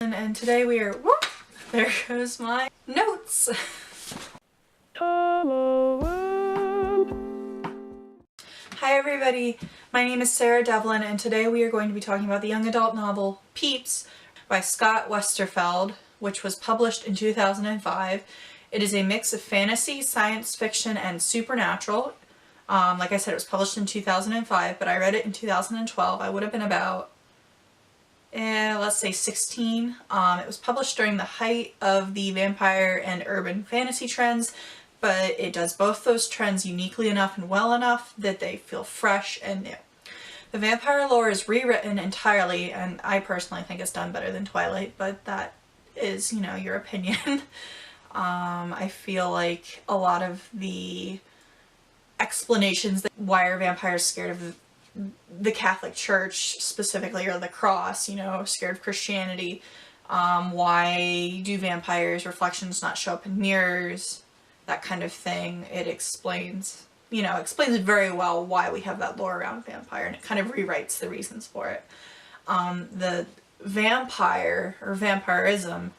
And today we are, whoop, there goes my notes. Hi everybody, my name is Sarah Devlin and today we are going to be talking about the young adult novel Peeps by Scott Westerfeld, which was published in 2005. It is a mix of fantasy, science fiction, and supernatural. Like I said, it was published in 2005, but I read it in 2012. I would have been about let's say 16. It was published during the height of the vampire and urban fantasy trends, but it does both those trends uniquely enough and well enough that they feel fresh and new. The vampire lore is rewritten entirely, and I personally think it's done better than Twilight, but that is, you know, your opinion. I feel like a lot of the explanations that why are vampires scared of the Catholic Church specifically, or the cross, you know, scared of Christianity. Why do vampires' reflections not show up in mirrors? That kind of thing. It explains, you know, explains very well why we have that lore around vampire, and it kind of rewrites the reasons for it. The vampire, or vampirism,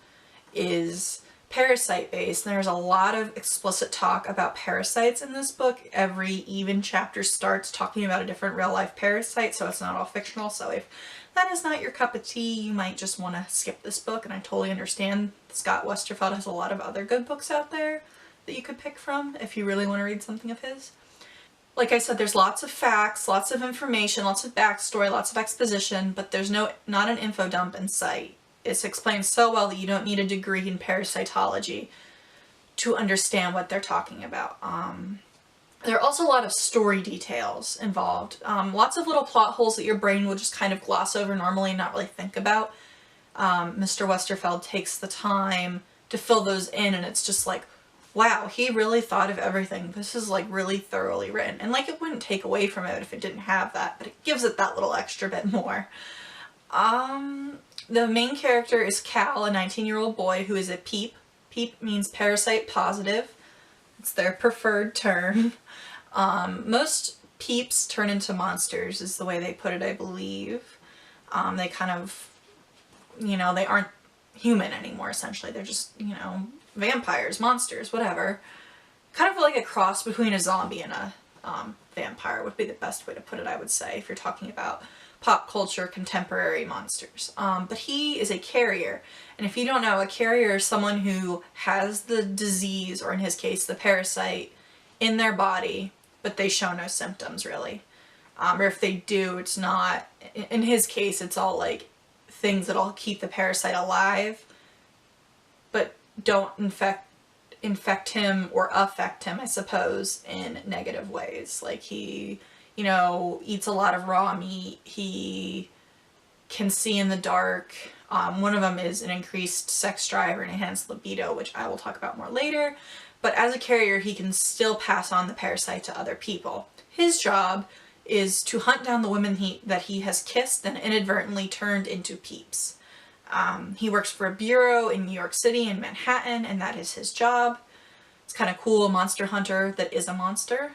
is Parasite based, and there's a lot of explicit talk about parasites in this book. Every even chapter starts talking about a different real life parasite, so it's not all fictional. So if that is not your cup of tea, you might just want to skip this book, and I totally understand. Scott Westerfeld has a lot of other good books out there that you could pick from if you really want to read something of his. Like I said, there's lots of facts, lots of information, lots of backstory, lots of exposition, but there's not an info dump in sight. It's explained so well that you don't need a degree in parasitology to understand what they're talking about. There are also a lot of story details involved. Lots of little plot holes that your brain will just kind of gloss over normally and not really think about. Mr. Westerfeld takes the time to fill those in, and it's just like, wow, he really thought of everything. This is like really thoroughly written. And like, it wouldn't take away from it if it didn't have that, but it gives it that little extra bit more. The main character is Cal, a 19-year-old boy who is a Peep. Peep means parasite positive. It's their preferred term. Most Peeps turn into monsters is the way they put it, I believe. They kind of, you know, they aren't human anymore, essentially. They're just, you know, vampires, monsters, whatever. Kind of like a cross between a zombie and a vampire would be the best way to put it, I would say, if you're talking about pop culture contemporary monsters. But he is a carrier, and if you don't know, a carrier is someone who has the disease, or in his case the parasite, in their body, but they show no symptoms really. Or if they do, it's not, in his case it's all like things that'll keep the parasite alive but don't infect him or affect him, I suppose, in negative ways. Like he, you know, eats a lot of raw meat, he can see in the dark. One of them is an increased sex drive or an enhanced libido, which I will talk about more later. But as a carrier, he can still pass on the parasite to other people. His job is to hunt down the women that he has kissed and inadvertently turned into Peeps. He works for a bureau in New York City and Manhattan, and that is his job. It's kind of cool, a monster hunter that is a monster,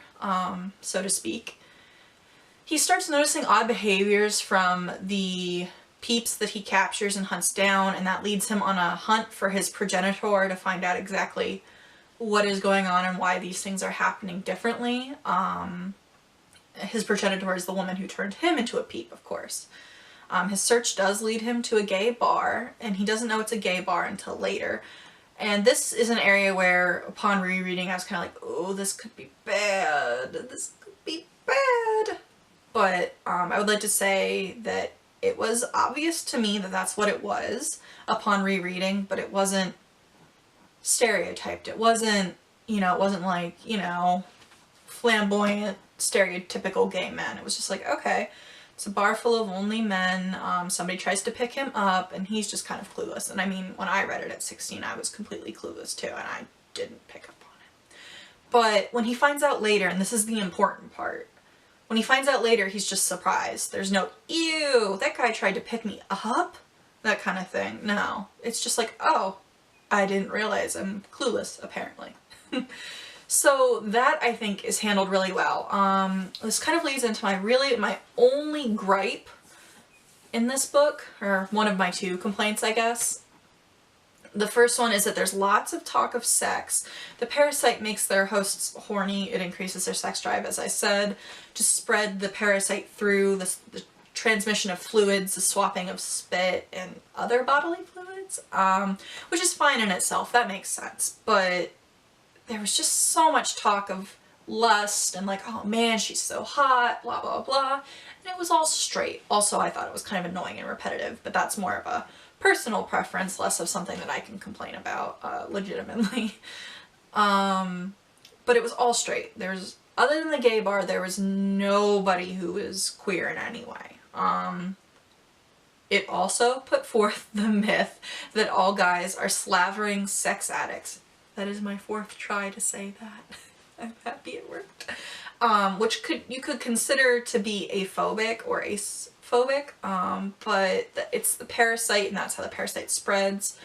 so to speak. He starts noticing odd behaviors from the Peeps that he captures and hunts down, and that leads him on a hunt for his progenitor to find out exactly what is going on and why these things are happening differently. His progenitor is the woman who turned him into a Peep, of course. His search does lead him to a gay bar, and he doesn't know it's a gay bar until later. And this is an area where, upon rereading, I was kind of like, oh, this could be bad. This could be bad. But I would like to say that it was obvious to me that that's what it was upon rereading, but it wasn't stereotyped. It wasn't, you know, it wasn't like, you know, flamboyant, stereotypical gay men. It was just like, okay, it's a bar full of only men, somebody tries to pick him up, and he's just kind of clueless. And I mean, when I read it at 16, I was completely clueless too, and I didn't pick up on it. But when he finds out later, and this is the important part, when he finds out later, he's just surprised. There's no, ew, that guy tried to pick me up? That kind of thing. No. It's just like, oh, I didn't realize I'm clueless, apparently. So that, I think, is handled really well. This kind of leads into my only gripe in this book, or one of my two complaints, I guess. The first one is that there's lots of talk of sex. The parasite makes their hosts horny. It increases their sex drive, as I said, to spread the parasite through the transmission of fluids, the swapping of spit and other bodily fluids, which is fine in itself. That makes sense. But there was just so much talk of lust and like, oh man, she's so hot, blah, blah, blah. And it was all straight. Also, I thought it was kind of annoying and repetitive, but that's more of a personal preference, less of something that I can complain about legitimately. But it was all straight. Other than the gay bar, there was nobody who was queer in any way. It also put forth the myth that all guys are slavering sex addicts. That is my fourth try to say that. I'm happy it worked. Which you could consider to be aphobic or phobic, but it's the parasite and that's how the parasite spreads.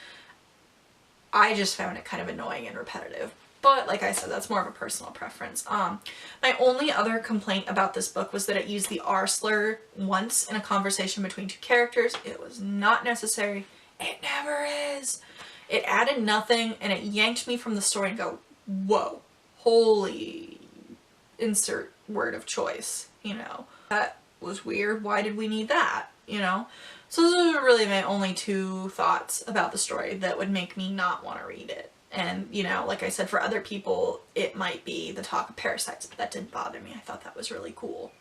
I just found it kind of annoying and repetitive, but like I said, that's more of a personal preference. My only other complaint about this book was that it used the R-Slur once in a conversation between two characters. It was not necessary. It never is. It added nothing and it yanked me from the story and go, whoa, holy, insert word of choice, you know. That was weird. Why did we need that? You know? So those are really my only two thoughts about the story that would make me not want to read it. And, you know, like I said, for other people, it might be the talk of parasites, but that didn't bother me. I thought that was really cool.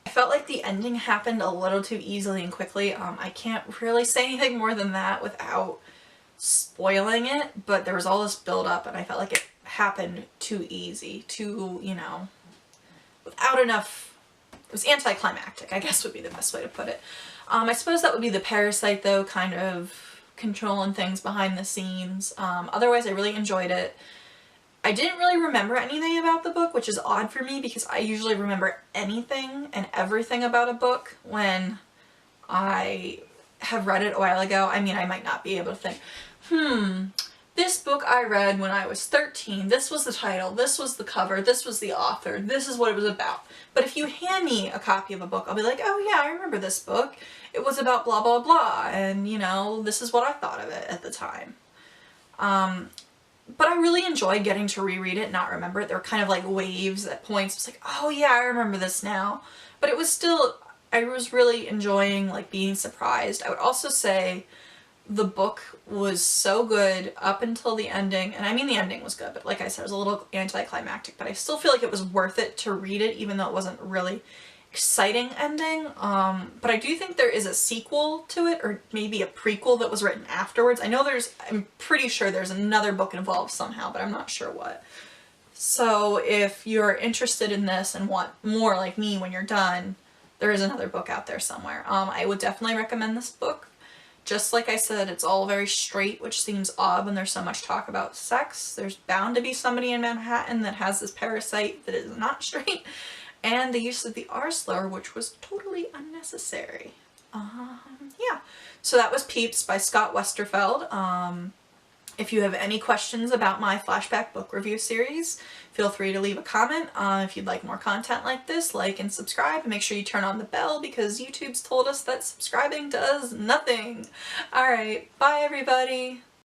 I felt like the ending happened a little too easily and quickly. I can't really say anything more than that without spoiling it, but there was all this build up and I felt like it happened too easy, too, you know, without enough. It was anticlimactic, I guess would be the best way to put it. I suppose that would be the parasite though, kind of controlling things behind the scenes. Otherwise I really enjoyed it. I didn't really remember anything about the book, which is odd for me because I usually remember anything and everything about a book when I have read it a while ago. I mean, I might not be able to think, this book I read when I was 13, this was the title, this was the cover, this was the author, this is what it was about. But if you hand me a copy of a book, I'll be like, oh yeah, I remember this book. It was about blah, blah, blah, and you know, this is what I thought of it at the time. But I really enjoyed getting to reread it and not remember it. There were kind of like waves at points. It was like, oh yeah, I remember this now. But it was still, I was really enjoying like being surprised. I would also say the book was so good up until the ending, and I mean the ending was good, but like I said, it was a little anticlimactic, but I still feel like it was worth it to read it even though it wasn't really exciting ending. But I do think there is a sequel to it, or maybe a prequel that was written afterwards. I'm pretty sure there's another book involved somehow, but I'm not sure what. So if you're interested in this and want more like me when you're done, there is another book out there somewhere. I would definitely recommend this book. Just like I said, it's all very straight, which seems odd when there's so much talk about sex. There's bound to be somebody in Manhattan that has this parasite that is not straight. And the use of the R-Slur, which was totally unnecessary. Yeah. So that was Peeps by Scott Westerfeld. If you have any questions about my Flashback book review series, feel free to leave a comment. If you'd like more content like this, like and subscribe, and make sure you turn on the bell because YouTube's told us that subscribing does nothing. Alright, bye everybody!